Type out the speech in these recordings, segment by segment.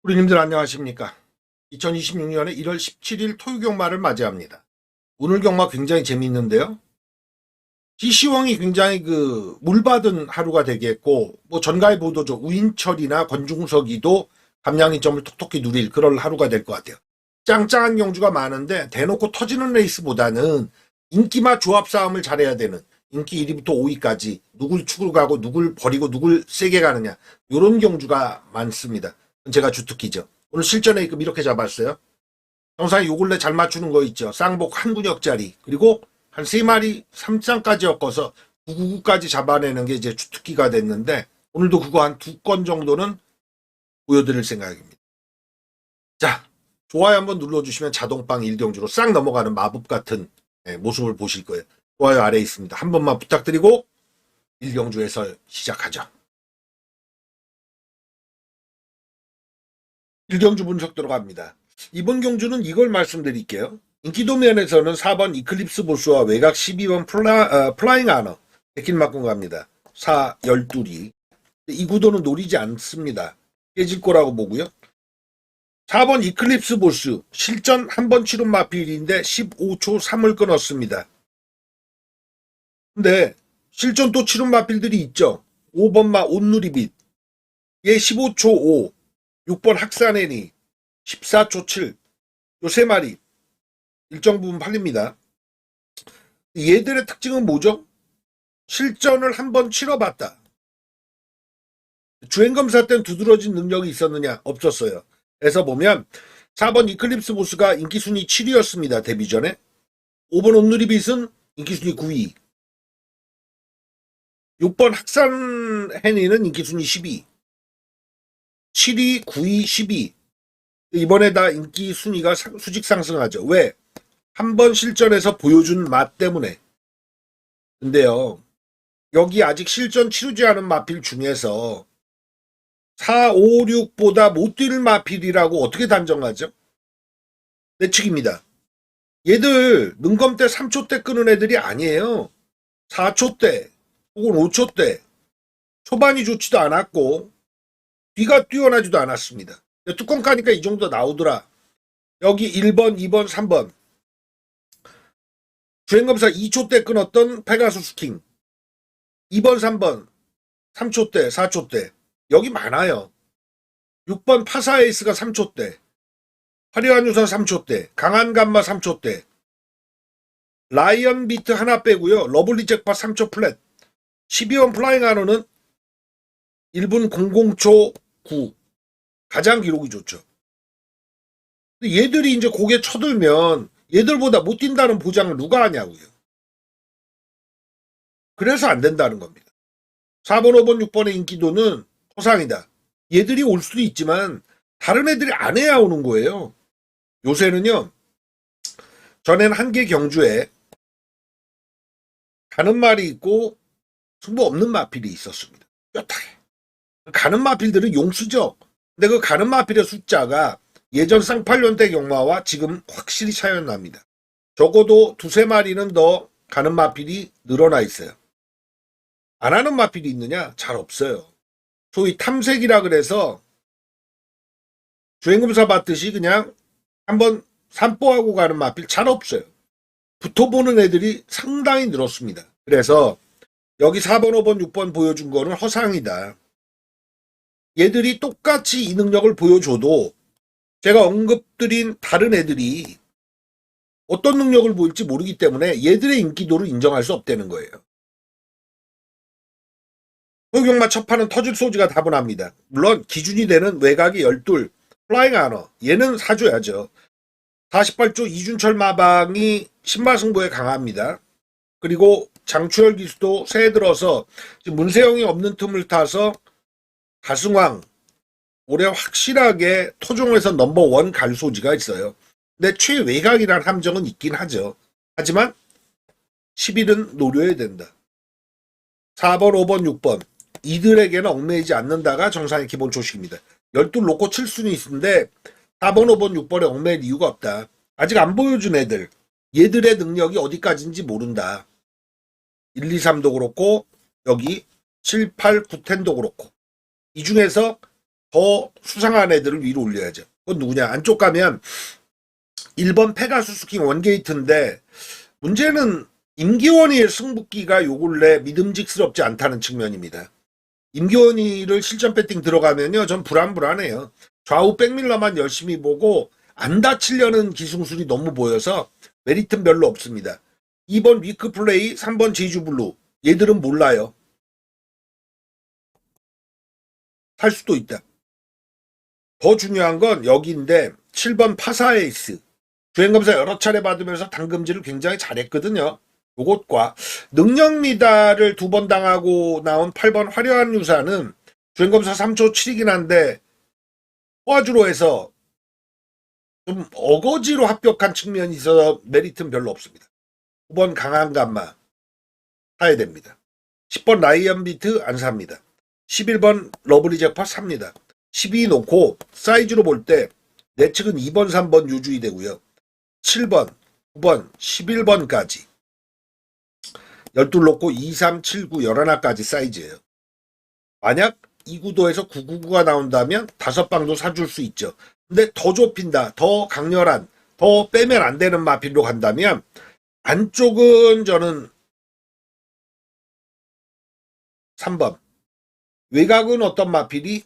우리님들 안녕하십니까? 2026년의 1월 17일 토요경마를 맞이합니다. 오늘 경마 굉장히 재미있는데요. 지시왕이 굉장히 물받은 하루가 되겠고, 전가의 보도죠. 우인철이나 권중석이도 감량이점을 톡톡히 누릴 그런 하루가 될 것 같아요. 짱짱한 경주가 많은데 대놓고 터지는 레이스보다는 인기맛 조합 싸움을 잘해야 되는, 인기 1위부터 5위까지 누굴 축으로 가고 누굴 버리고 누굴 세게 가느냐, 이런 경주가 많습니다. 제가 주특기죠. 오늘 실전 A급 이렇게 잡았어요. 정상에 요 근래 잘 맞추는 거 있죠. 쌍복 한 근역짜리, 그리고 한 3마리 3쌍까지 엮어서 999까지 잡아내는 게 이제 주특기가 됐는데, 오늘도 그거 한 2건 정도는 보여드릴 생각입니다. 자, 좋아요 한번 눌러주시면 자동빵 1경주로 싹 넘어가는 마법 같은 모습을 보실 거예요. 좋아요 아래에 있습니다. 한 번만 부탁드리고 1경주에서 시작하죠. 1경주 분석 들어갑니다. 이번 경주는 이걸 말씀드릴게요. 인기도 면에서는 4번 이클립스 보스와 외곽 12번 플라잉 아너 백길 맞고 갑니다. 4, 12리. 이 구도는 노리지 않습니다. 깨질 거라고 보고요. 4번 이클립스 보스 실전 한 번 치른 마필인데 15초 3을 끊었습니다. 근데 실전 또 치른 마필들이 있죠. 5번 마 온누리빛 얘 15초 5, 6번 학산애니 14초 7, 요 3마리 일정 부분 팔립니다. 얘들의 특징은 뭐죠? 실전을 한번 치러봤다. 주행검사 때는 두드러진 능력이 있었느냐? 없었어요. 그래서 보면 4번 이클립스 보스가 인기순위 7위였습니다. 데뷔 전에. 5번 온누리빛은 인기순위 9위. 6번 학산해니는 인기순위 12. 7위, 9위, 12. 이번에 다 인기 순위가 수직 상승하죠. 왜? 한 번 실전에서 보여준 맛 때문에. 근데요, 여기 아직 실전 치르지 않은 마필 중에서 4, 5, 6보다 못 뛸 마필이라고 어떻게 단정하죠? 내측입니다. 얘들 능검 때 3초 때 끄는 애들이 아니에요. 4초 때 혹은 5초 때 초반이 좋지도 않았고 뒤가 뛰어나지도 않았습니다. 뚜껑 까니까 이 정도 나오더라. 여기 1번, 2번, 3번 주행검사 2초 때 끊었던 페가수스 킹, 2번, 3번 3초 때, 4초 때 여기 많아요. 6번 파사에이스가 3초 때, 화려한 유사 3초 때, 강한 감마 3초 때, 라이언 비트 하나 빼고요. 러블리 잭팟 3초 플랫, 12번 플라잉 아너는 1분 00초 9, 가장 기록이 좋죠. 얘들이 이제 고개 쳐들면 얘들보다 못 뛴다는 보장을 누가 하냐고요. 그래서 안 된다는 겁니다. 4번, 5번, 6번의 인기도는 허상이다. 얘들이 올 수도 있지만 다른 애들이 안 해야 오는 거예요. 요새는요, 전에는 한 개 경주에 가는 말이 있고 승부 없는 마필이 있었습니다. 뼈타게. 가는 마필들은 용수죠. 근데 그 가는 마필의 숫자가 예전 쌍팔년대 경마와 지금 확실히 차이가 납니다. 적어도 2-3마리는 더 가는 마필이 늘어나 있어요. 안 하는 마필이 있느냐? 잘 없어요. 소위 탐색이라 그래서 주행검사 받듯이 그냥 한번 산보하고 가는 마필 잘 없어요. 붙어보는 애들이 상당히 늘었습니다. 그래서 여기 4번, 5번, 6번 보여준 거는 허상이다. 얘들이 똑같이 이 능력을 보여줘도 제가 언급드린 다른 애들이 어떤 능력을 보일지 모르기 때문에 얘들의 인기도를 인정할 수 없다는 거예요. 소경마 첫판은 터질 소지가 다분합니다. 물론 기준이 되는 외곽이 12, 플라잉 아너 얘는 사줘야죠. 48조 이준철 마방이 신마승부에 강합니다. 그리고 장추열 기수도 새해 들어서 문세영이 없는 틈을 타서 가승왕 올해 확실하게 토종에서 넘버1 갈 소지가 있어요. 근데 최외곽이란 함정은 있긴 하죠. 하지만 10일은 노려야 된다. 4번, 5번, 6번 이들에게는 얽매이지 않는다가 정상의 기본 조식입니다. 12 놓고 7순위 있는데 4번, 5번, 6번에 얽매일 이유가 없다. 아직 안 보여준 애들, 얘들의 능력이 어디까지인지 모른다. 1, 2, 3도 그렇고 여기 7, 8, 9, 10도 그렇고 이 중에서 더 수상한 애들을 위로 올려야죠. 그건 누구냐? 안쪽 가면 1번 페가수스킹 원게이트인데 문제는 임기원이의 승부기가 요 근래 믿음직스럽지 않다는 측면입니다. 임기원이를 실전 배팅 들어가면요, 전 불안해요. 좌우 백밀러만 열심히 보고 안 다치려는 기승술이 너무 보여서 메리트는 별로 없습니다. 2번 위크플레이, 3번 제주블루. 얘들은 몰라요. 살 수도 있다. 더 중요한 건 여기인데 7번 파사에이스. 주행검사 여러 차례 받으면서 당금질을 굉장히 잘했거든요. 요것과 능력미달을 2번 당하고 나온 8번 화려한 유사는 주행검사 3초 7이긴 한데 호화주로 해서 좀 어거지로 합격한 측면이 있어서 메리트는 별로 없습니다. 9번 강한 감마 사야 됩니다. 10번 라이언 비트 안 삽니다. 11번 러브리 잭팟 삽니다. 12 놓고 사이즈로 볼 때 내 측은 2번 3번 유주의 되고요. 7번 9번 11번까지 12 놓고 2, 3, 7, 9, 11까지 사이즈예요. 만약 이 구도에서 999가 나온다면 5방도 사줄 수 있죠. 근데 더 좁힌다, 더 강렬한, 더 빼면 안 되는 마필로 간다면 안쪽은 저는 3번, 외곽은 어떤 마필이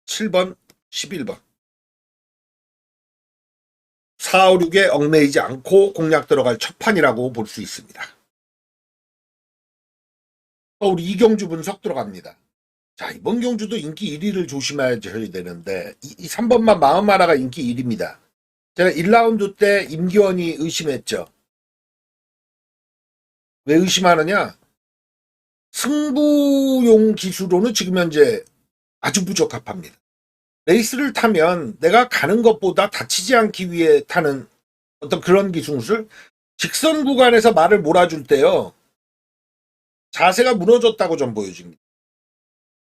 7번, 11번 4, 5, 6에 얽매이지 않고 공략 들어갈 첫 판이라고 볼 수 있습니다. 우리 이경주 분석 들어갑니다. 자, 이번 경주도 인기 1위를 조심해야 되는데 이 3번만 마음 하나가 인기 1위입니다. 제가 1라운드 때 임기원이 의심했죠. 왜 의심하느냐? 승부용 기수로는 지금 현재 아주 부적합합니다. 레이스를 타면 내가 가는 것보다 다치지 않기 위해 타는 어떤 그런 기술을 직선 구간에서 말을 몰아줄 때요. 자세가 무너졌다고 좀 보여집니다.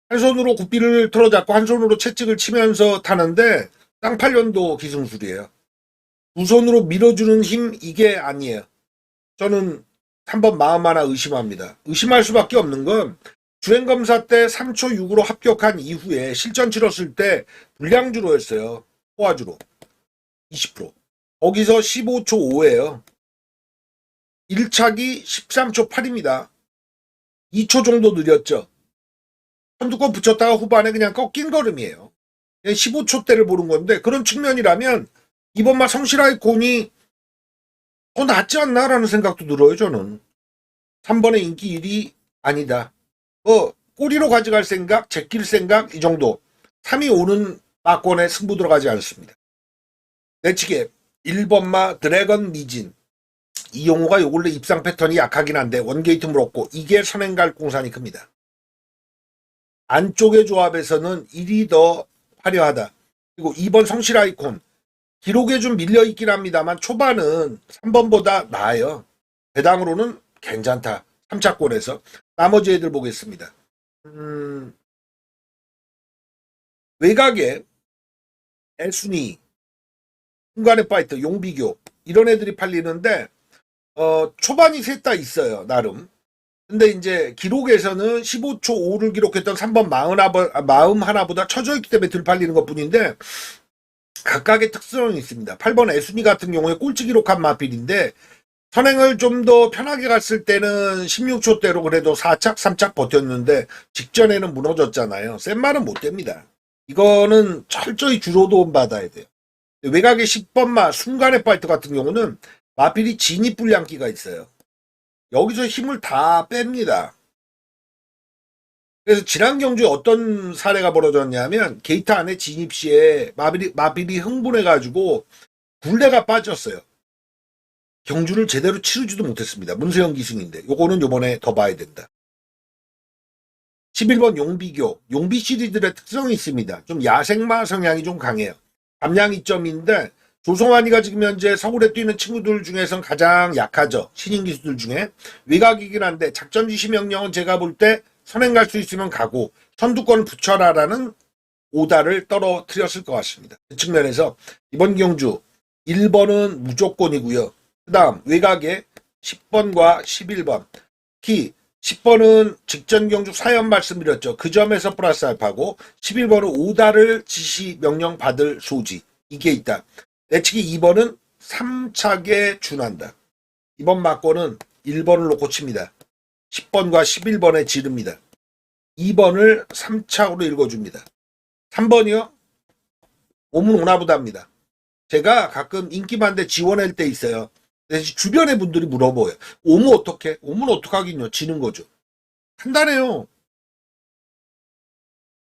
한 손으로 굽비를 틀어잡고 한 손으로 채찍을 치면서 타는데 쌍팔년도 기승술이에요. 두 손으로 밀어주는 힘 이게 아니에요. 저는 한번 마음 하나 의심합니다. 의심할 수밖에 없는 건 주행검사 때 3초 6으로 합격한 이후에 실전 치렀을 때 불량주로 했어요. 호화주로 20%. 거기서 15초 5예요. 1차기 13초 8입니다. 2초 정도 느렸죠. 선두권 붙였다가 후반에 그냥 꺾인 걸음이에요. 15초대를 보는 건데 그런 측면이라면 이번만 성실아이콘이 더 낫지 않나라는 생각도 들어요. 저는 3번의 인기 1위 아니다. 꼬리로 가져갈 생각, 제낄 생각 이 정도. 3위 오는 막권에 승부 들어가지 않습니다. 내치게 1번마 드래건 미진. 이용호가 요 근래 입상 패턴이 약하긴 한데 원게이트 물었고 이게 선행갈 공산이 큽니다. 안쪽의 조합에서는 1위 더 화려하다. 그리고 2번 성실 아이콘. 기록에 좀 밀려있긴 합니다만 초반은 3번보다 나아요. 배당으로는 괜찮다. 3차권에서. 나머지 애들 보겠습니다. 외곽에 애순이, 순간의 파이터, 용비교 이런 애들이 팔리는데 초반이 셋 다 있어요. 나름. 근데 이제 기록에서는 15초 5를 기록했던 3번 마음 하나보다 처져 있기 때문에 덜 팔리는 것 뿐인데 각각의 특성이 있습니다. 8번 애순이 같은 경우에 꼴찌 기록한 마필인데 선행을 좀 더 편하게 갔을 때는 16초대로 그래도 4착 3착 버텼는데 직전에는 무너졌잖아요. 센 말은 못 됩니다. 이거는 철저히 주로 도움받아야 돼요. 외곽의 10번마 순간의 파이터 같은 경우는 마필이 진입 불량기가 있어요. 여기서 힘을 다 뺍니다. 그래서 지난 경주에 어떤 사례가 벌어졌냐면 게이트 안에 진입 시에 마필이 흥분해가지고 굴레가 빠졌어요. 경주를 제대로 치르지도 못했습니다. 문세영 기승인데 요거는 요번에 더 봐야 된다. 11번 용비교. 용비 시리즈의 특성이 있습니다. 좀 야생마 성향이 좀 강해요. 감량 이점인데 조성환이가 지금 현재 서울에 뛰는 친구들 중에선 가장 약하죠. 신인 기수들 중에. 외곽이긴 한데 작전 지시 명령은 제가 볼 때 선행 갈 수 있으면 가고 선두권을 붙여라라는 오다를 떨어뜨렸을 것 같습니다. 그 측면에서 이번 경주 1번은 무조건이고요. 그 다음 외곽에 10번과 11번. 특히 10번은 직전 경주 사연 말씀드렸죠. 그 점에서 플러스 알파고 11번은 오다를 지시 명령 받을 소지. 이게 있다. 내치기 2번은 3착에 준한다. 이번 막고는 1번을 놓고 칩니다. 10번과 11번에 지릅니다. 2번을 3착으로 읽어줍니다. 3번이요? 오문 오나보다입니다. 제가 가끔 인기만대 지원할 때 있어요. 그래서 주변의 분들이 물어봐요. 오문 어떻게? 오문 어떡하긴요. 지는 거죠. 간단해요.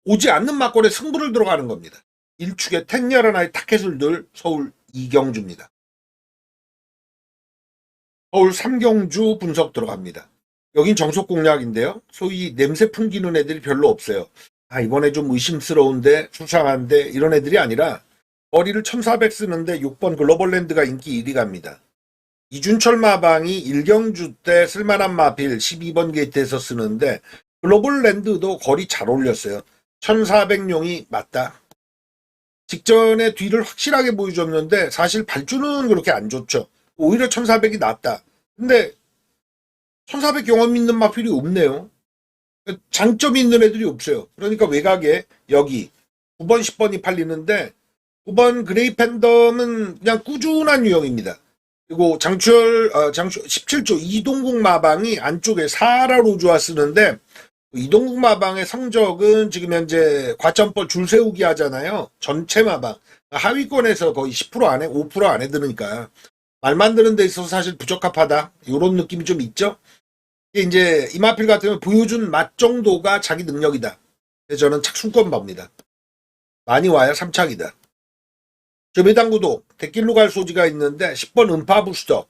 오지 않는 막골에 승부를 들어가는 겁니다. 1축에 택렬하나의 타켓을 들 서울 이경주입니다. 서울 3경주 분석 들어갑니다. 여긴 정석 공략인데요. 소위 냄새 풍기는 애들이 별로 없어요. 아, 이번에 좀 의심스러운데 수상한데 이런 애들이 아니라 거리를 1400 쓰는데 6번 글로벌랜드가 인기 1위 갑니다. 이준철 마방이 1경주 때 쓸만한 마필 12번 게이트에서 쓰는데 글로벌랜드도 거리 잘 올렸어요. 1400용이 맞다. 직전에 뒤를 확실하게 보여줬는데 사실 발주는 그렇게 안 좋죠. 오히려 1400이 낫다. 근데 1400 경험 있는 마필이 없네요. 장점이 있는 애들이 없어요. 그러니까 외곽에 여기 9번 10번이 팔리는데 9번 그레이 팬덤은 그냥 꾸준한 유형입니다. 그리고 장출 17조 이동국 마방이 안쪽에 사라로주와 쓰는데 이동국 마방의 성적은 지금 현재 과점벌 줄 세우기 하잖아요. 전체 마방 하위권에서 거의 10% 안에 5% 안에 드니까 말 만드는 데 있어서 사실 부적합하다 이런 느낌이 좀 있죠. 이제 이마필 같으면 보여준 맛 정도가 자기 능력이다. 그래서 저는 착순권 봅니다. 많이 와야 3착이다. 저 배당구도 대길로 갈 소지가 있는데 10번 음파 부스터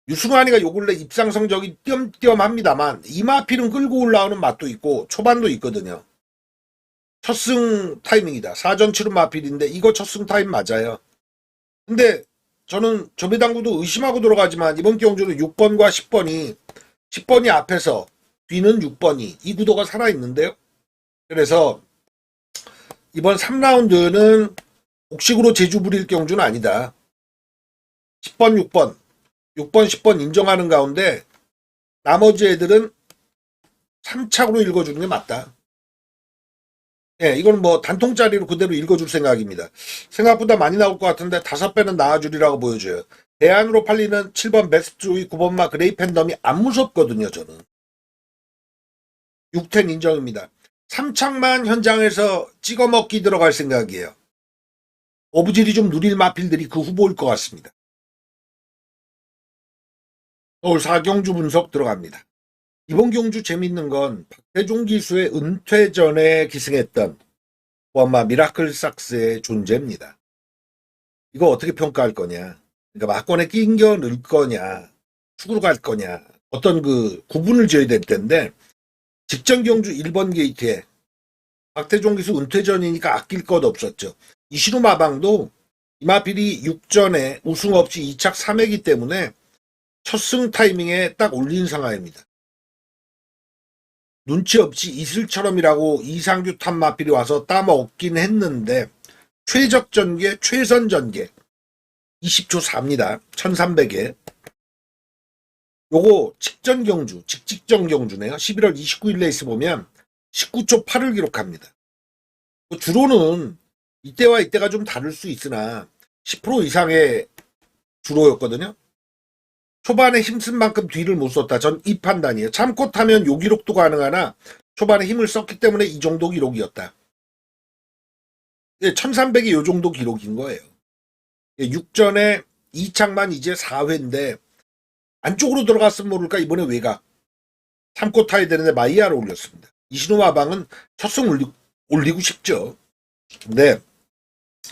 유승환이가 요 근래 입상 성적이 띄엄띄엄합니다만 이마필은 끌고 올라오는 맛도 있고 초반도 있거든요. 첫승 타이밍이다. 4전 7은 마필인데 이거 첫승 타임 맞아요. 근데 저는 저 배당구도 의심하고 들어가지만 이번 경주는 6번과 10번이 앞에서 뒤는 6번이 이 구도가 살아있는데요. 그래서 이번 3라운드는 옥식으로 제주 부릴 경주는 아니다. 10번, 6번, 10번 인정하는 가운데 나머지 애들은 3착으로 읽어주는 게 맞다. 예, 이건 뭐 단통짜리로 그대로 읽어줄 생각입니다. 생각보다 많이 나올 것 같은데 5배는 나와주리라고 보여줘요. 대안으로 팔리는 7번 베스트조이 9번마 그레이 팬덤이 안 무섭거든요, 저는. 6텐 인정입니다. 3착만 현장에서 찍어먹기 들어갈 생각이에요. 어부질이 좀 누릴 마필들이 그 후보일 것 같습니다. 서울 4경주 분석 들어갑니다. 이번 경주 재밌는 건 박태종 기수의 은퇴 전에 기승했던 보안마 미라클 삭스의 존재입니다. 이거 어떻게 평가할 거냐? 그러니까 막권에 끼겨 넣을 거냐? 축으로 갈 거냐? 어떤 그 구분을 지어야 될 텐데 직전 경주 1번 게이트에 박태종 기수 은퇴 전이니까 아낄 것 없었죠. 이신우 마방도 이마필이 6전에 우승 없이 2착 3회이기 때문에 첫승 타이밍에 딱 올린 상황입니다. 눈치 없이 이슬처럼이라고 이상규 탑 마필이 와서 따먹긴 했는데 최적 전개, 최선 전개 20초 4입니다. 1300에 요거 직전 경주, 직전 경주네요. 11월 29일 레이스 보면 19초 8을 기록합니다. 주로는 이때와 이때가 좀 다를 수 있으나 10% 이상의 주로였거든요. 초반에 힘쓴 만큼 뒤를 못 썼다. 전 이 판단이에요. 참고 타면 요 기록도 가능하나 초반에 힘을 썼기 때문에 이 정도 기록이었다. 1300이 요 정도 기록인 거예요. 6전에 2착만 이제 4회인데 안쪽으로 들어갔으면 모를까 이번에 외곽. 참고 타야 되는데 마이야를 올렸습니다. 이신호 마방은 첫승 올리고 싶죠. 근데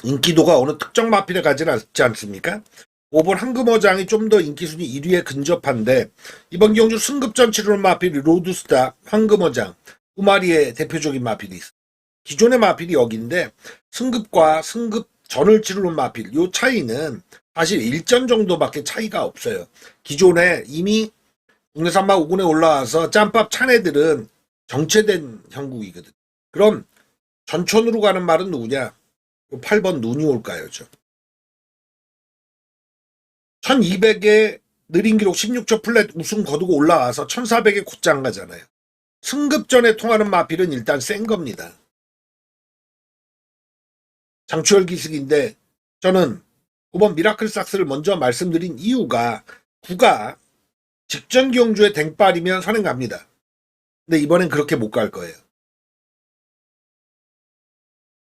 인기도가 어느 특정 마필에 가지는 않지 않습니까? 5번 황금어장이 좀 더 인기순위 1위에 근접한데 이번 경주 승급전 치르는 마필이 로드스타, 황금어장, 우마리의 대표적인 마필이 있어요. 기존의 마필이 여기인데 승급과 승급 전을 치르는 마필 요 차이는 사실 1전 정도밖에 차이가 없어요. 기존에 이미 국내산 마 5군에 올라와서 짬밥 찬 애들은 정체된 형국이거든. 그럼 전천으로 가는 말은 누구냐? 8번 눈이 올까요? 1200에 느린 기록 16초 플랫 우승 거두고 올라와서 1400에 곧장 가잖아요. 승급전에 통하는 마필은 일단 센 겁니다. 장추열 기승인데 저는 9번 미라클삭스를 먼저 말씀드린 이유가 9가 직전 경주에 댕빨이면 선행 갑니다. 근데 이번엔 그렇게 못 갈 거예요.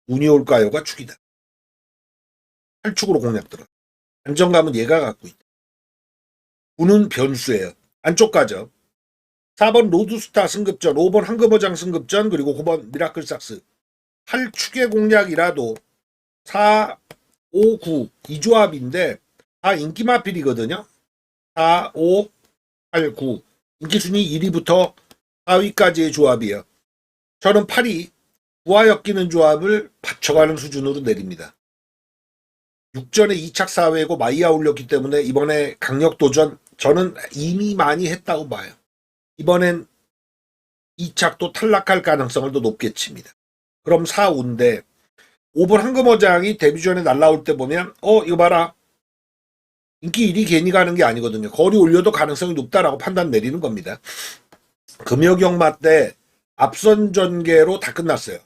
운이 올까요가 축이다. 8축으로 공략 들어. 안정감은 얘가 갖고 있다. 9는 변수예요. 안쪽 가죠. 4번 로드스타 승급전, 5번 황금어장 승급전, 그리고 9번 미라클삭스. 8축의 공략이라도 4, 5, 9 이 조합인데 다 인기 마필이거든요. 4, 5, 8, 9 인기순위 1위부터 4위까지의 조합이에요. 저는 8위 9와 엮이는 조합을 받쳐가는 수준으로 내립니다. 6전에 2착 4회고 마이야 올렸기 때문에 이번에 강력도전 저는 이미 많이 했다고 봐요. 이번엔 2착도 탈락할 가능성을 더 높게 칩니다. 그럼 4, 5인데 5번 황금어장이 데뷔 전에 날라올 때 보면 이거 봐라. 인기 1위 괜히 가는 게 아니거든요. 거리 올려도 가능성이 높다라고 판단 내리는 겁니다. 금요경마 때 앞선 전개로 다 끝났어요.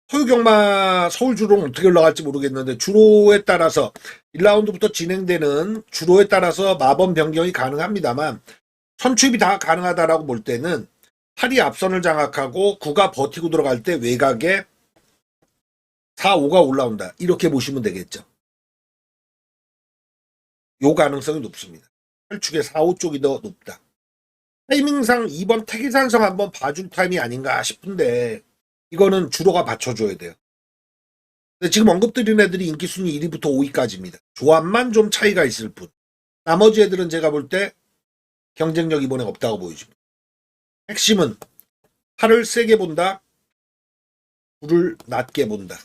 토요경마 서울 주로는 어떻게 올라갈지 모르겠는데 주로에 따라서 1라운드부터 진행되는 주로에 따라서 마법 변경이 가능합니다만 선출입이 다 가능하다라고 볼 때는 8이 앞선을 장악하고 9가 버티고 들어갈 때 외곽에 4, 5가 올라온다. 이렇게 보시면 되겠죠. 요 가능성이 높습니다. 8축에 4, 5 쪽이 더 높다. 타이밍상 2번 태기산성 한번 봐줄 타임이 아닌가 싶은데 이거는 주로가 받쳐줘야 돼요. 근데 지금 언급드린 애들이 인기순위 1위부터 5위까지입니다. 조합만 좀 차이가 있을 뿐. 나머지 애들은 제가 볼 때 경쟁력 이번에 없다고 보여집니다. 핵심은 8을 세게 본다. 9를 낮게 본다.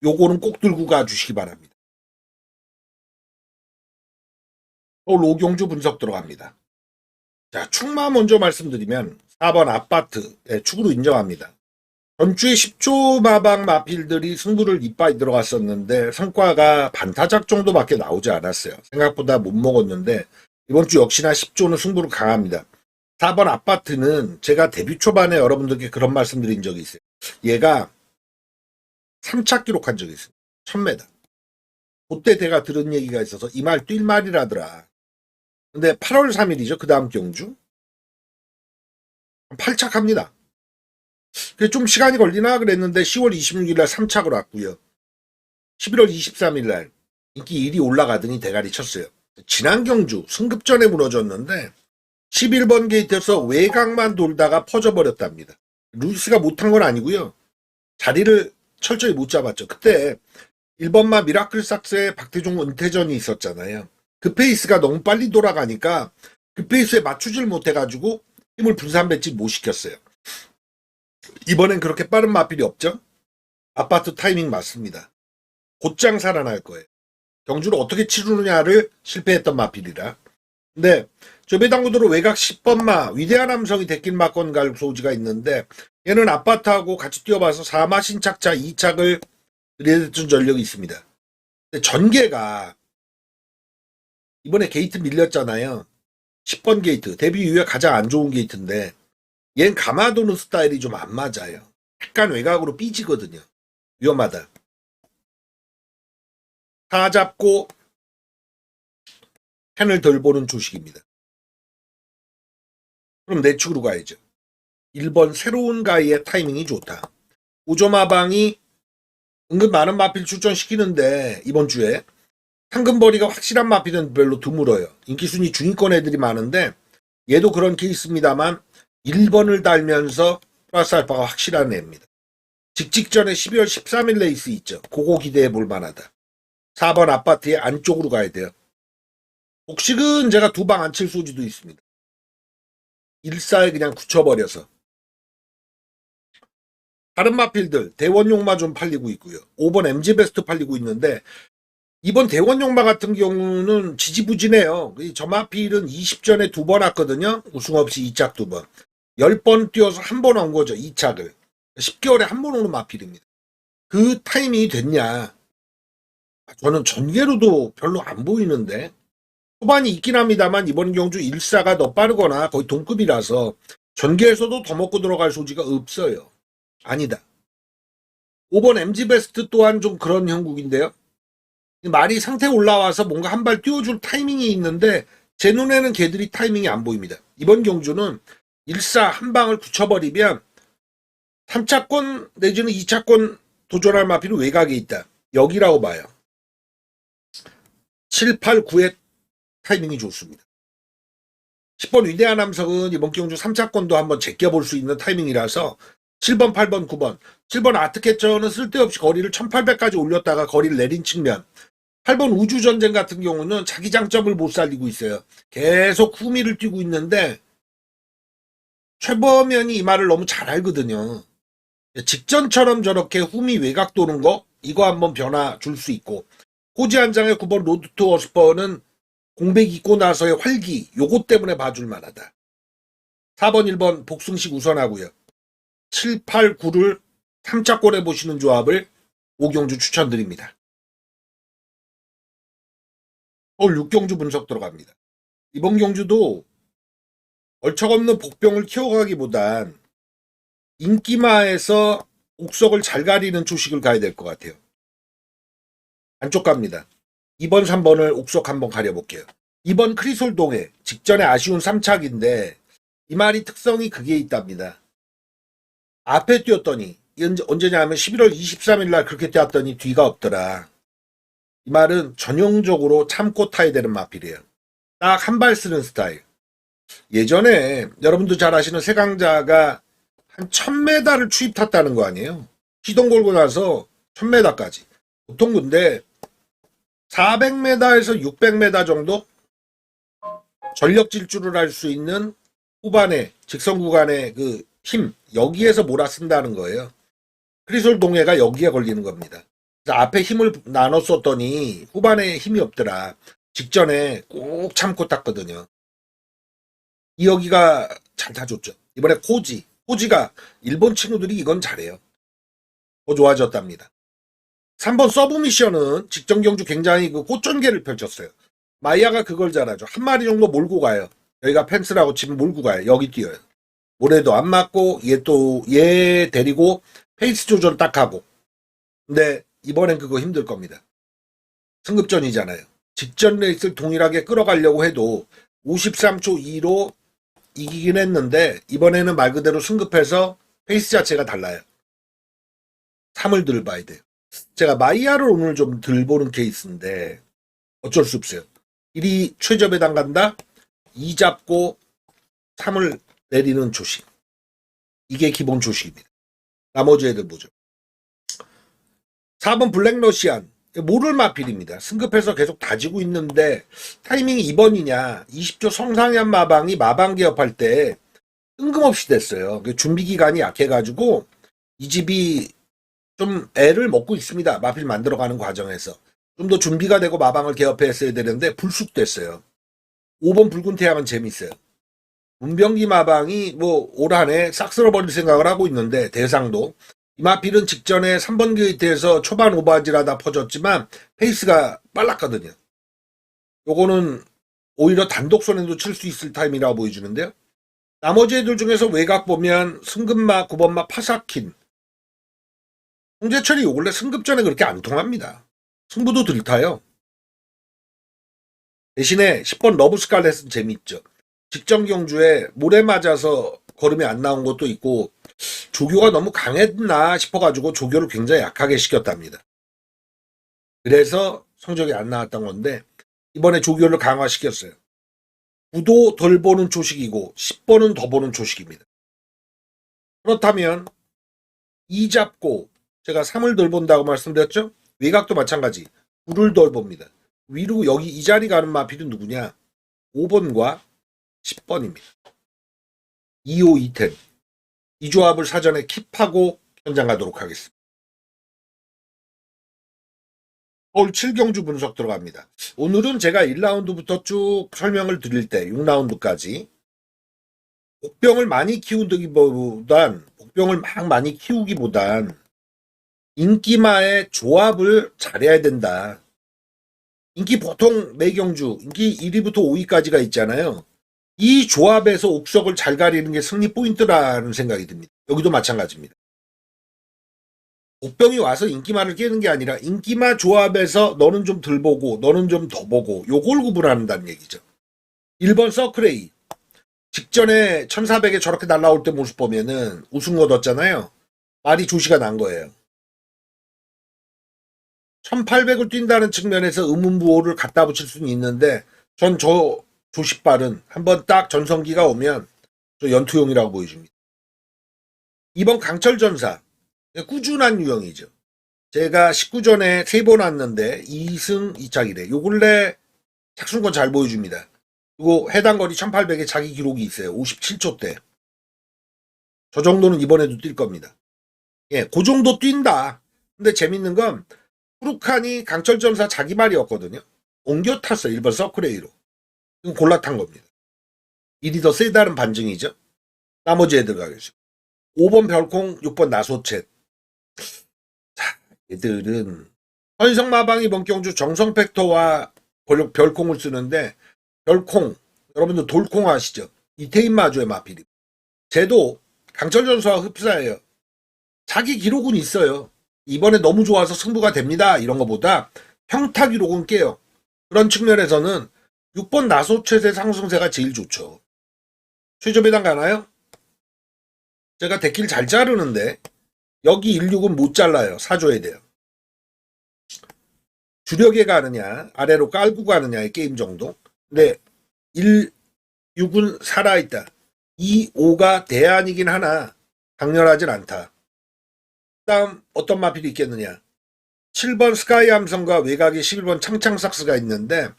요거는 꼭 들고 가주시기 바랍니다. 또 로경주 분석 들어갑니다. 자, 축마 먼저 말씀드리면 4번 아파트 축으로 인정합니다. 전주에 10조 마방 마필들이 승부를 이빠이 들어갔었는데 성과가 반타작 정도밖에 나오지 않았어요. 생각보다 못 먹었는데 이번 주 역시나 10조는 승부를 강합니다. 4번 아파트는 제가 데뷔 초반에 여러분들께 그런 말씀드린 적이 있어요. 얘가 3차 기록한 적이 있어요. 1000m. 그때 제가 들은 얘기가 있어서 이 말 뛸 말이라더라. 근데 8월 3일이죠. 그 다음 경주. 8착합니다. 좀 시간이 걸리나 그랬는데 10월 26일 날 3착으로 왔고요. 11월 23일 날 인기 1위 올라가더니 대가리 쳤어요. 지난 경주 승급전에 무너졌는데 11번 게이트에서 외곽만 돌다가 퍼져버렸답니다. 루이스가 못한 건 아니고요. 자리를 철저히 못 잡았죠. 그때 1번마 미라클삭스의 박태종 은퇴전이 있었잖아요. 그 페이스가 너무 빨리 돌아가니까 그 페이스에 맞추질 못해가지고 힘을 분산배치 못 시켰어요. 이번엔 그렇게 빠른 마필이 없죠? 아파트 타이밍 맞습니다. 곧장 살아날 거예요. 경주를 어떻게 치르느냐를 실패했던 마필이라. 근데 저 배당구도로 외곽 10번마 위대한 함성이 데낀 막건 갈 소지가 있는데 얘는 아파트하고 같이 뛰어봐서 4마 신착차 2착을 들이댔던 전력이 있습니다. 근데 전개가 이번에 게이트 밀렸잖아요. 10번 게이트 데뷔 이후에 가장 안 좋은 게이트인데 얜 감아도는 스타일이 좀 안 맞아요. 약간 외곽으로 삐지거든요. 위험하다. 다 잡고 펜을 덜 보는 주식입니다. 그럼 내축으로 가야죠. 1번 새로운 가이의 타이밍이 좋다. 우조마방이 은근 많은 마필 출전시키는데 이번 주에 상금벌이가 확실한 마필은 별로 드물어요. 인기순위 중위권 애들이 많은데 얘도 그런 케이스입니다만 1번을 달면서 플러스 알파가 확실한 애입니다. 직전에 12월 13일 레이스 있죠. 그거 기대해 볼 만하다. 4번 아파트의 안쪽으로 가야 돼요. 복식은 제가 두 방 안 칠 소지도 있습니다. 1사에 그냥 굳혀버려서. 다른 마필들 대원용마 좀 팔리고 있고요. 5번 MG베스트 팔리고 있는데 이번 대원용마 같은 경우는 지지부진해요. 저 마필은 20전에 2번 왔거든요. 우승 없이 2착 2번. 10번 뛰어서 한 번 온 거죠. 2착을. 10개월에 한 번 오는 마필입니다. 그 타이밍이 됐냐. 저는 전개로도 별로 안 보이는데 초반이 있긴 합니다만 이번 경주 1사가 더 빠르거나 거의 동급이라서 전개에서도 더 먹고 들어갈 소지가 없어요. 아니다. 5번 MG베스트 또한 좀 그런 형국인데요. 말이 상태 올라와서 뭔가 한 발 띄워줄 타이밍이 있는데 제 눈에는 걔들이 타이밍이 안 보입니다. 이번 경주는 1사 한 방을 붙여버리면 3차권 내지는 2차권 도전할 마필은 외곽에 있다. 여기라고 봐요. 7, 8, 9의 타이밍이 좋습니다. 10번 위대한 남성은 이번 경주 3차권도 한번 제껴볼 수 있는 타이밍이라서 7번, 8번, 9번. 7번 아트캐쳐는 쓸데없이 거리를 1800까지 올렸다가 거리를 내린 측면. 8번 우주전쟁 같은 경우는 자기 장점을 못 살리고 있어요. 계속 후미를 뛰고 있는데 최범현이 이 말을 너무 잘 알거든요. 직전처럼 저렇게 후미 외곽 도는 거 이거 한번 변화 줄 수 있고 호지 한 장의 9번 로드 투 어스퍼는 공백 있고 나서의 활기 요것 때문에 봐줄 만하다. 4번 1번 복승식 우선하고요. 7, 8, 9를 3차권에 보시는 조합을 오경주 추천드립니다. 서울 6경주 분석 들어갑니다. 이번 경주도 얼척없는 복병을 키워가기보단 인기마에서 옥석을 잘 가리는 초식을 가야 될 것 같아요. 안쪽 갑니다. 2번, 3번을 옥석 한번 가려볼게요. 2번 크리솔동해 직전에 아쉬운 3착인데 이 말이 특성이 그게 있답니다. 앞에 뛰었더니 언제냐 하면 11월 23일 날 그렇게 뛰었더니 뒤가 없더라. 이 말은 전형적으로 참고 타야 되는 마필이에요. 딱 한 발 쓰는 스타일. 예전에 여러분도 잘 아시는 세강자가 한 1000m를 추입 탔다는 거 아니에요. 시동 걸고 나서 1000m까지. 보통 근데 400m에서 600m 정도 전력 질주를 할 수 있는 후반에 직선 구간의 그 힘 여기에서 몰아쓴다는 거예요. 크리솔 동해가 여기에 걸리는 겁니다. 그래서 앞에 힘을 나눠 썼더니 후반에 힘이 없더라. 직전에 꼭 참고 탔거든요. 이여기가 잘 타줬죠. 이번에 코지가 일본 친구들이 이건 잘해요. 더 좋아졌답니다. 3번 서브미션은 직전 경주 굉장히 그 꽃전개를 펼쳤어요. 마이야가 그걸 잘하죠. 한 마리 정도 몰고 가요. 여기가 펜스라고 치면 몰고 가요. 여기 뛰어요. 모래도 안 맞고 얘 데리고 페이스 조절 딱 하고. 근데 이번엔 그거 힘들 겁니다. 승급전이잖아요. 직전 레이스를 동일하게 끌어가려고 해도 53초 2로 이기긴 했는데 이번에는 말 그대로 승급해서 페이스 자체가 달라요. 3을 들봐야 돼요. 제가 마이야를 오늘 좀 들보는 케이스인데 어쩔 수 없어요. 1이 최저배당 간다. 2 잡고 3을 내리는 조식. 이게 기본 조식입니다. 나머지 애들 보죠. 4번 블랙러시안. 모를 마필입니다. 승급해서 계속 다지고 있는데 타이밍이 2번이냐. 20조 성상현 마방이 마방 개업할 때 뜬금없이 됐어요. 준비 기간이 약해가지고 이 집이 좀 애를 먹고 있습니다. 마필 만들어가는 과정에서. 좀 더 준비가 되고 마방을 개업했어야 되는데 불쑥됐어요. 5번 붉은 태양은 재밌어요. 문병기 마방이 뭐 올 한해 싹 쓸어버릴 생각을 하고 있는데 대상도 이 마필은 직전에 3번 게이트에서 초반 오버하지라다 퍼졌지만 페이스가 빨랐거든요. 요거는 오히려 단독 손해도 칠 수 있을 타임이라고 보여주는데요. 나머지 애들 중에서 외곽 보면 승급마, 9번마, 파사킨. 홍재철이 원래 승급전에 그렇게 안 통합니다. 승부도 들타요. 대신에 10번 러브 스칼렛은 재밌죠. 직전 경주에 모래 맞아서 걸음이 안 나온 것도 있고 조교가 너무 강했나 싶어가지고 조교를 굉장히 약하게 시켰답니다. 그래서 성적이 안 나왔던 건데 이번에 조교를 강화시켰어요. 9도 덜 보는 조식이고 10번은 더 보는 조식입니다. 그렇다면 2 잡고 제가 3을 덜 본다고 말씀드렸죠? 외곽도 마찬가지 9를 덜 봅니다. 위로 여기 이 자리 가는 마필은 누구냐? 5번과 10번입니다. 2호 2텐. 이 조합을 사전에 킵하고 현장 가도록 하겠습니다. 서울 7경주 분석 들어갑니다. 오늘은 제가 1라운드부터 쭉 설명을 드릴 때 6라운드까지 복병을 많이 키우기보단 복병을 막 많이 키우기보단 인기마의 조합을 잘해야 된다. 인기 보통 매경주 인기 1위부터 5위까지가 있잖아요. 이 조합에서 옥석을 잘 가리는 게 승리 포인트라는 생각이 듭니다. 여기도 마찬가지입니다. 복병이 와서 인기마를 깨는 게 아니라 인기마 조합에서 너는 좀 덜 보고 너는 좀 더 보고 요걸 구분한다는 얘기죠. 1번 서크레이 직전에 1400에 저렇게 날라올 때 모습 보면은 우승 얻었잖아요. 말이 조시가 난 거예요. 1800을 뛴다는 측면에서 의문부호를 갖다 붙일 수는 있는데 전 저 조시발은 한번 딱 전성기가 오면 저 연투용이라고 보여줍니다. 2번 강철전사 꾸준한 유형이죠. 제가 19전에 3번 왔는데 2승 2착이래. 요 근래 착순권 잘 보여줍니다. 그리고 해당 거리 1800에 자기 기록이 있어요. 57초대. 저 정도는 이번에도 뛸 겁니다. 예, 그 정도 뛴다. 근데 재밌는 건 후루칸이 강철전사 자기 말이었거든요. 옮겨 탔어요. 1번 서크레이로. 이건 골라 탄 겁니다. 일이 더 세다는 반증이죠. 나머지 애들 가겠죠. 5번 별콩, 6번 나소챗. 자, 얘들은 현성마방이 이번 경주 정성팩터와 별콩을 쓰는데 별콩, 여러분들 돌콩 아시죠? 이태인 마주의 마필이. 쟤도 강철전사와 흡사해요. 자기 기록은 있어요. 이번에 너무 좋아서 승부가 됩니다. 이런 것보다 평타 기록은 깨요. 그런 측면에서는 6번 나소챗의 상승세가 제일 좋죠. 최저 배당 가나요? 제가 데키를 잘 자르는데 여기 16은 못 잘라요. 사줘야 돼요. 주력에 가느냐 아래로 깔고 가느냐의 게임 정도. 근데 1, 6은 살아있다. 2, 5가 대안이긴 하나 강렬하진 않다. 다음 어떤 마필이 있겠느냐. 7번 스카이 함성과 외곽에 11번 창창삭스가 있는데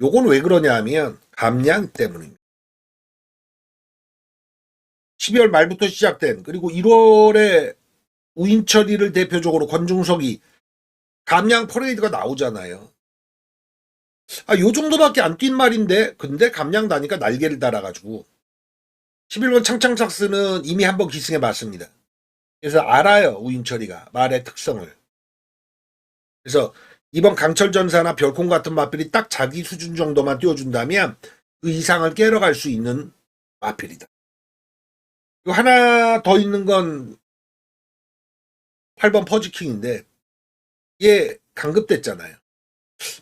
요건 왜 그러냐 하면 감량 때문입니다. 12월 말부터 시작된 그리고 1월에 우인철이를 대표적으로 권중석이 감량 퍼레이드가 나오잖아요. 요 정도밖에 안 뛴 말인데 근데 감량 다니까 날개를 달아가지고 11번 창창삭스는 이미 한번 기승해 봤습니다. 그래서 알아요. 우인철이가 말의 특성을. 그래서 이번 강철전사나 별콩 같은 마필이 딱 자기 수준 정도만 띄워준다면 그 이상을 깨러 갈 수 있는 마필이다. 하나 더 있는 건 8번 퍼지킹인데 얘 강급됐잖아요.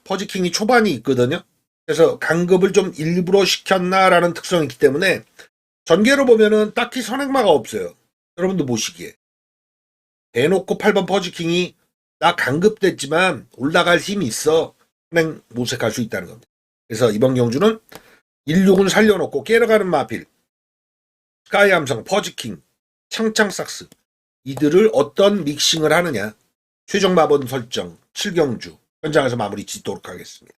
퍼지킹이 초반이 있거든요. 그래서 강급을 좀 일부러 시켰나라는 특성이 있기 때문에 전개로 보면은 딱히 선행마가 없어요. 여러분도 보시기에. 대놓고 8번 퍼지킹이 나 강급됐지만 올라갈 힘이 있어. 선행 모색할 수 있다는 겁니다. 그래서 이번 경주는 16은 살려놓고 깨러가는 마필, 스카이 함성, 퍼지킹, 창창삭스 이들을 어떤 믹싱을 하느냐. 최종 마번 설정 7경주 현장에서 마무리 짓도록 하겠습니다.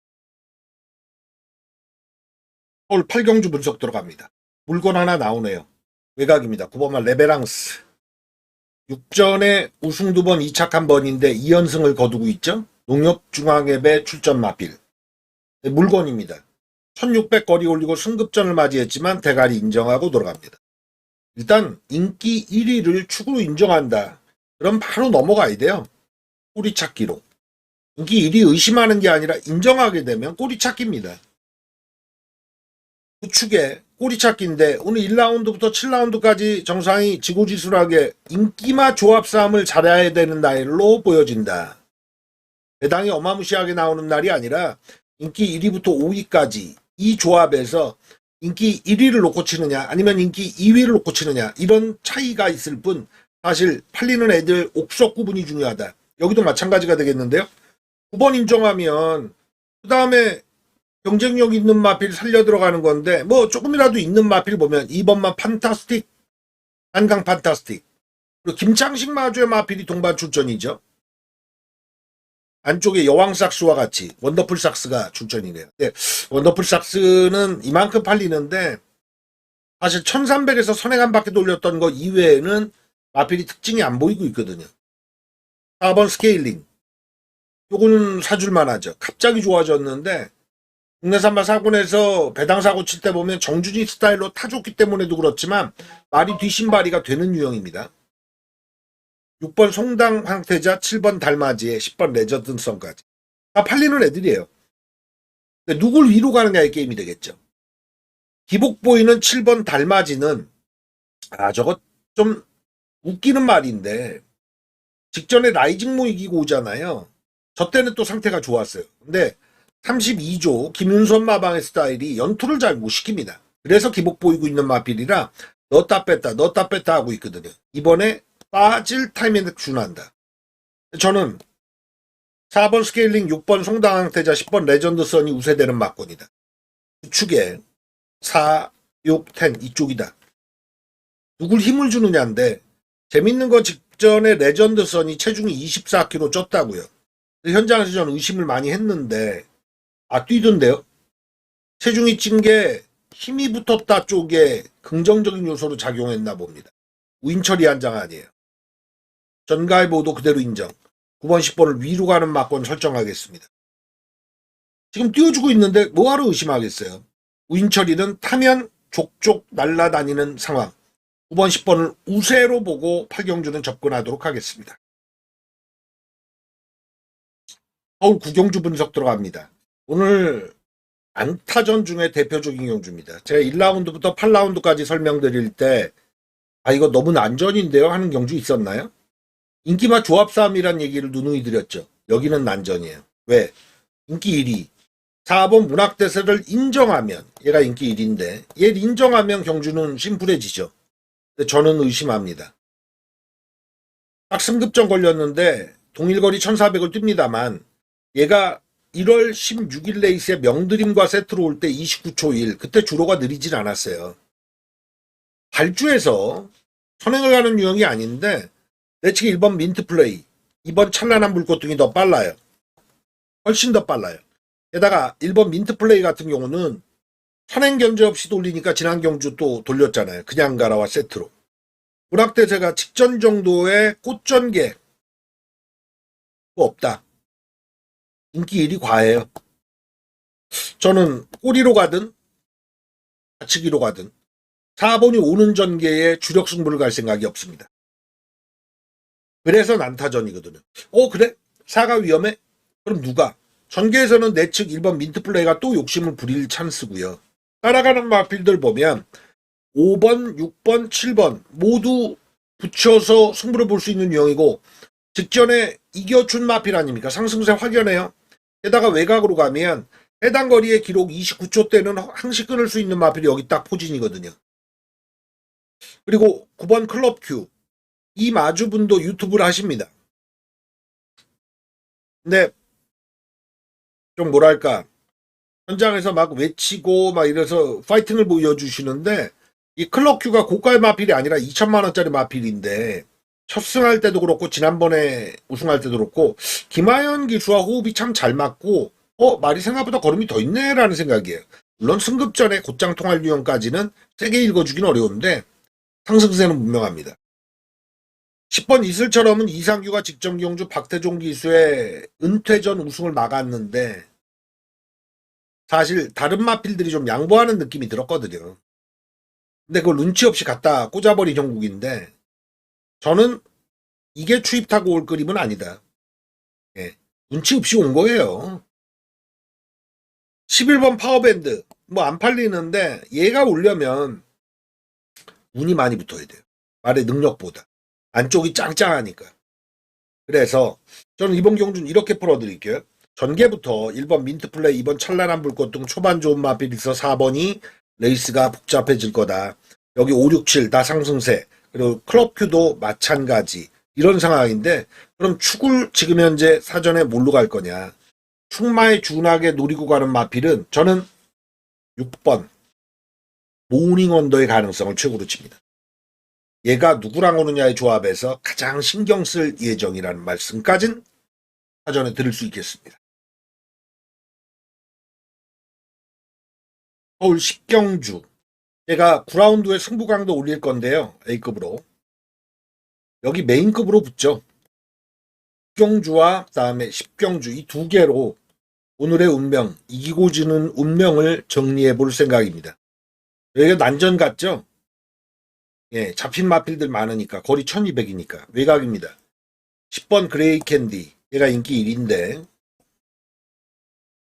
서울 8경주 분석 들어갑니다. 물건 하나 나오네요. 외곽입니다. 9번만 레베랑스. 6전에 우승 2번 2착 1번인데 2연승을 거두고 있죠. 농협중앙앱의 출전 마필. 네, 물건입니다. 1600 거리 올리고 승급전을 맞이했지만 대가리 인정하고 돌아갑니다. 일단 인기 1위를 축으로 인정한다. 그럼 바로 넘어가야 돼요. 꼬리 찾기로. 인기 1위 의심하는 게 아니라 인정하게 되면 꼬리 찾기입니다. 우측에 꼬리 찾기인데 오늘 1라운드부터 7라운드까지 정상이 지고지순하게 인기마 조합 싸움을 잘해야 되는 날로 보여진다. 배당이 어마무시하게 나오는 날이 아니라 인기 1위부터 5위까지 이 조합에서 인기 1위를 놓고 치느냐 아니면 인기 2위를 놓고 치느냐 이런 차이가 있을 뿐 사실 팔리는 애들 옥석 구분이 중요하다. 여기도 마찬가지가 되겠는데요. 9번 인정하면 그 다음에 경쟁력 있는 마필 살려 들어가는 건데 뭐 조금이라도 있는 마필 보면 2번만 판타스틱, 한강 판타스틱 그리고 김창식 마주의 마필이 동반 출전이죠. 안쪽에 여왕삭스와 같이 원더풀 삭스가 출전이네요. 네, 원더풀 삭스는 이만큼 팔리는데 사실 1300에서 선행 한 바퀴 돌렸던 거 이외에는 마필이 특징이 안 보이고 있거든요. 4번 스케일링 요거는 사줄만 하죠. 갑자기 좋아졌는데 국내산마 사군에서 배당 사고 칠 때 보면 정준이 스타일로 타줬기 때문에도 그렇지만 말이 뒷신발이가 되는 유형입니다. 6번 송당 황태자, 7번 달맞이에 10번 레저든성까지 다 팔리는 애들이에요. 근데 누굴 위로 가느냐의 게임이 되겠죠. 기복 보이는 7번 달맞이는 저거 좀 웃기는 말인데 직전에 라이징모 이기고 오잖아요. 저 때는 또 상태가 좋았어요. 근데 32조 김윤선 마방의 스타일이 연투를 잘 못 시킵니다. 그래서 기복 보이고 있는 마필이라 넣었다 뺐다 하고 있거든요. 이번에 빠질 타이밍에 준한다. 저는 4번 스케일링, 6번 송당항태자, 10번 레전드 선이 우세되는 막권이다. 우측에 4, 6, 10 이쪽이다. 누굴 힘을 주느냐인데 재밌는 거 직전에 레전드 선이 체중이 24kg 쪘다고요. 현장에서 저는 의심을 많이 했는데 뛰던데요. 체중이 찐 게 힘이 붙었다 쪽에 긍정적인 요소로 작용했나 봅니다. 우인철이 한 장 아니에요. 전가일보도 그대로 인정. 9번 10번을 위로 가는 막권 설정하겠습니다. 지금 띄워주고 있는데 뭐하러 의심하겠어요. 우인철이는 타면 족족 날아다니는 상황. 9번 10번을 우세로 보고 팔경주는 접근하도록 하겠습니다. 서울 구경주 분석 들어갑니다. 오늘 안타전 중에 대표적인 경주입니다. 제가 1라운드부터 8라운드까지 설명드릴 때 이거 너무 난전인데요 하는 경주 있었나요? 인기맛 조합 싸움이란 얘기를 누누이 드렸죠. 여기는 난전이에요. 왜? 인기 1위. 4번 문학대세를 인정하면 얘가 인기 1위인데 얘를 인정하면 경주는 심플해지죠. 근데 저는 의심합니다. 딱 승급전 걸렸는데 동일거리 1400을 뜁니다만 얘가 1월 16일 레이스에 명드림과 세트로 올 때 29초 1 그때 주로가 느리진 않았어요. 발주에서 선행을 가는 유형이 아닌데 내측 1번 민트플레이 2번 찬란한 물고등이 더 빨라요. 훨씬 더 빨라요. 게다가 1번 민트플레이 같은 경우는 선행 견제 없이 돌리니까 지난 경주 또 돌렸잖아요. 그냥 가라와 세트로. 문학대세가 직전 정도의 꽃전개 없다. 인기 1위 과해요. 저는 꼬리로 가든 좌측이로 가든 4번이 오는 전개에 주력 승부를 갈 생각이 없습니다. 그래서 난타전이거든요. 그래? 4가 위험해? 그럼 누가? 전개에서는 내측 1번 민트플레이가 또 욕심을 부릴 찬스고요. 따라가는 마필들 보면 5번, 6번, 7번 모두 붙여서 승부를 볼 수 있는 유형이고 직전에 이겨준 마필 아닙니까? 상승세 확연해요. 게다가 외곽으로 가면 해당 거리의 기록 29초 때는 항시 끊을 수 있는 마필이 여기 딱 포진이거든요. 그리고 9번 클럽 큐. 이 마주분도 유튜브를 하십니다. 근데 좀 뭐랄까 현장에서 막 외치고 막 이래서 파이팅을 보여주시는데 이 클럽 큐가 고가의 마필이 아니라 2천만 원짜리 마필인데 첫 승할 때도 그렇고 지난번에 우승할 때도 그렇고 김하연 기수와 호흡이 참 잘 맞고 말이 생각보다 걸음이 더 있네 라는 생각이에요. 물론 승급전에 곧장 통할 유형까지는 세게 읽어주긴 어려운데 상승세는 분명합니다. 10번 이슬처럼은 이상규가 직전 경주 박태종 기수의 은퇴전 우승을 막았는데 사실 다른 마필들이 좀 양보하는 느낌이 들었거든요. 근데 그걸 눈치 없이 갖다 꽂아버린 형국인데 저는 이게 추입 타고 올 그림은 아니다. 눈치 없이 온 거예요. 11번 파워밴드 뭐 안 팔리는데 얘가 오려면 운이 많이 붙어야 돼요. 말의 능력보다. 안쪽이 짱짱하니까. 그래서 저는 이번 경주는 이렇게 풀어드릴게요. 전개부터 1번 민트플레이, 2번 찬란한 불꽃 등 초반 좋은 마필이 있어 4번이 레이스가 복잡해질 거다. 여기 5, 6, 7 다 상승세. 그리고 클럽큐도 마찬가지. 이런 상황인데 그럼 축을 지금 현재 사전에 뭘로 갈 거냐. 축마에 준하게 노리고 가는 마필은 저는 6번 모닝 언더의 가능성을 최고로 칩니다. 얘가 누구랑 오느냐의 조합에서 가장 신경 쓸 예정이라는 말씀까지는 사전에 들을 수 있겠습니다. 서울 10경주 제가 9라운드에 승부 강도 올릴 건데요. A급으로 여기 메인급으로 붙죠. 9경주와 그다음에 10경주 이 두 개로 오늘의 운명, 이기고 지는 운명을 정리해 볼 생각입니다. 여기가 난전 같죠? 잡힌 마필들 많으니까 거리 1200이니까 외곽입니다. 10번 그레이 캔디 얘가 인기 1인데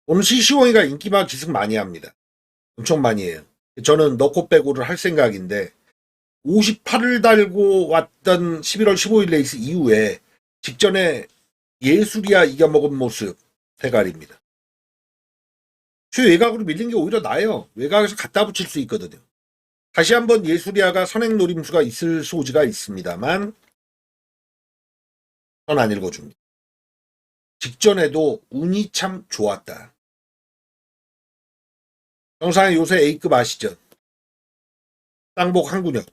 오늘 시시원이가 인기만 기승 많이 합니다. 엄청 많이 해요. 저는 넣고 빼고를 할 생각인데 58을 달고 왔던 11월 15일 레이스 이후에 직전에 예술이야 이겨먹은 모습 대가리입니다. 최외곽으로 밀린 게 오히려 나아요. 외곽에서 갖다 붙일 수 있거든요. 다시 한번 예술이야가 선행 노림수가 있을 소지가 있습니다만 전 안 읽어줍니다. 직전에도 운이 참 좋았다. 정상의 요새 A급 아시죠? 쌍복 한군역.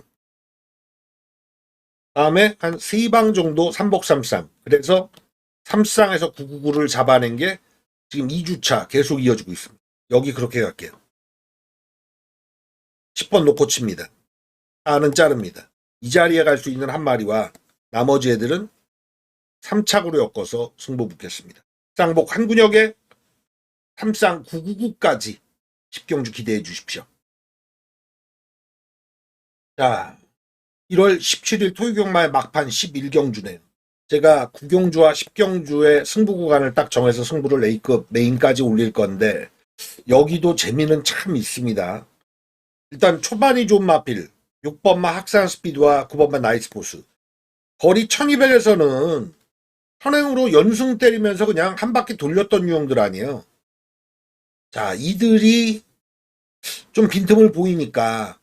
다음에 한 3방 정도 3복 3쌍. 그래서 3쌍에서 999를 잡아낸 게 지금 2주차 계속 이어지고 있습니다. 여기 그렇게 갈게요. 10번 놓고 칩니다. 4는 자릅니다. 이 자리에 갈 수 있는 한 마리와 나머지 애들은 3착으로 엮어서 승부 붙겠습니다. 쌍복 한군역에 3쌍 999까지 10경주 기대해 주십시오. 자, 1월 17일 토요경마의 막판 11경주네요. 제가 9경주와 10경주의 승부 구간을 딱 정해서 승부를 A급 메인까지 올릴 건데 여기도 재미는 참 있습니다. 일단 초반이 좋은 마필 6번마 학산 스피드와 9번마 나이스포스. 거리 1200에서는 선행으로 연승 때리면서 그냥 한 바퀴 돌렸던 유형들 아니에요. 자, 이들이 좀 빈틈을 보이니까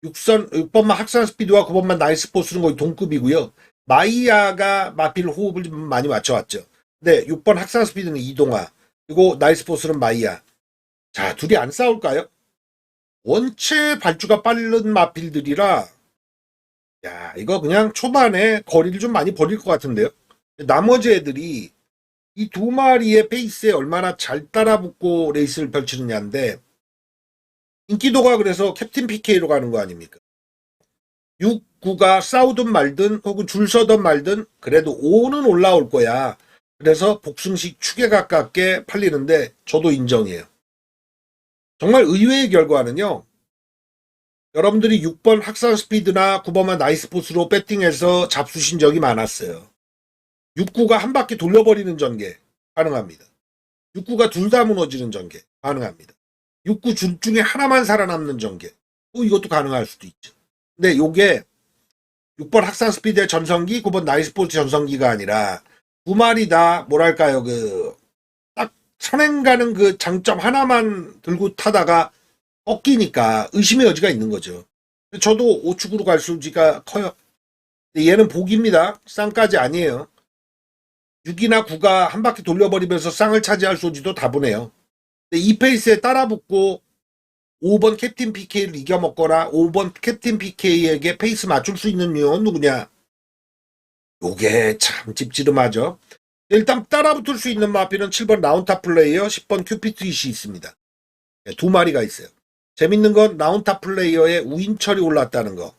6번만 학산 스피드와 9번만 나이스포스는 거의 동급이고요. 마이야가 마필 호흡을 좀 많이 맞춰왔죠. 근데 6번 학산 스피드는 이동화, 그리고 나이스포스는 마이야. 자, 둘이 안 싸울까요? 원체 발주가 빠른 마필들이라 야, 이거 그냥 초반에 거리를 좀 많이 벌릴 것 같은데요. 나머지 애들이 이 두 마리의 페이스에 얼마나 잘 따라붙고 레이스를 펼치느냐인데 인기도가 그래서 캡틴 PK로 가는 거 아닙니까? 6, 9가 싸우든 말든 혹은 줄 서든 말든 그래도 5는 올라올 거야. 그래서 복승식 축에 가깝게 팔리는데 저도 인정해요. 정말 의외의 결과는요. 여러분들이 6번 학산 스피드나 9번만 나이스포스로 배팅해서 잡수신 적이 많았어요. 6, 9가 한 바퀴 돌려버리는 전개 가능합니다. 6, 9가 둘 다 무너지는 전개 가능합니다. 6, 9 줄 중에 하나만 살아남는 전개 이것도 가능할 수도 있죠. 근데 요게 6번 학산 스피드의 전성기, 9번 나이스포스 전성기가 아니라 두 마리 다 뭐랄까요 딱 선행 가는 그 장점 하나만 들고 타다가 꺾이니까 의심의 여지가 있는 거죠. 저도 5축으로 갈 수지가 커요. 얘는 복입니다. 쌍까지 아니에요. 6이나 9가 한 바퀴 돌려버리면서 쌍을 차지할 소지도 다분해요. 이 페이스에 따라붙고 5번 캡틴 PK를 이겨먹거나 5번 캡틴 PK에게 페이스 맞출 수 있는 유형은 누구냐? 요게 참 찝찝하죠. 일단 따라붙을 수 있는 마필은 7번 라운타 플레이어, 10번 큐피트잇이 있습니다. 두 마리가 있어요. 재밌는 건 라운타 플레이어의 우인철이 올랐다는 거.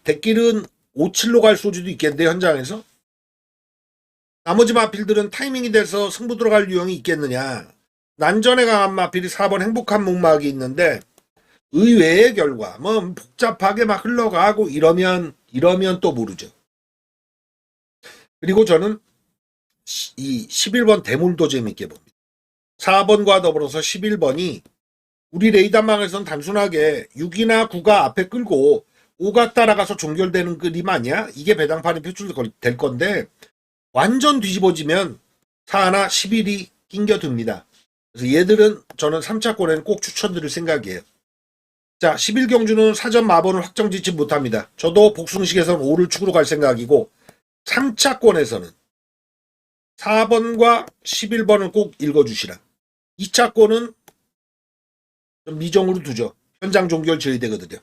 대길은 5-7로 갈 소지도 있겠는데 현장에서? 나머지 마필들은 타이밍이 돼서 승부 들어갈 유형이 있겠느냐. 난전에 강한 마필이 4번 행복한 목막이 있는데 의외의 결과 뭐 복잡하게 막 흘러가고 이러면 또 모르죠. 그리고 저는 이 11번 대물도 재밌게 봅니다. 4번과 더불어서 11번이 우리 레이더망에서는 단순하게 6이나 9가 앞에 끌고 5가 따라가서 종결되는 그림 아니야? 이게 배당판이 표출될 건데 완전 뒤집어지면 4나 11이 낑겨듭니다. 그래서 얘들은 저는 3차권에는 꼭 추천드릴 생각이에요. 자, 11경주는 사전 마번을 확정 짓지 못합니다. 저도 복숭식에서는 5를 축으로 갈 생각이고 3차권에서는 4번과 11번을 꼭 읽어주시라. 2차권은 좀 미정으로 두죠. 현장 종결 저희되거든요.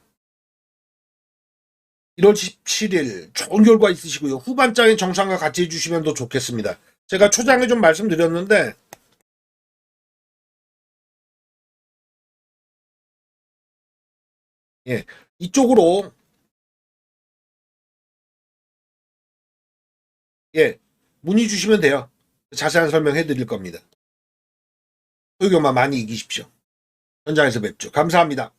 1월 17일 좋은 결과 있으시고요. 후반장의 정상과 같이 해주시면 더 좋겠습니다. 제가 초장에 좀 말씀드렸는데 예, 이쪽으로 예, 문의 주시면 돼요. 자세한 설명해 드릴 겁니다. 소유경마 많이 이기십시오. 현장에서 뵙죠. 감사합니다.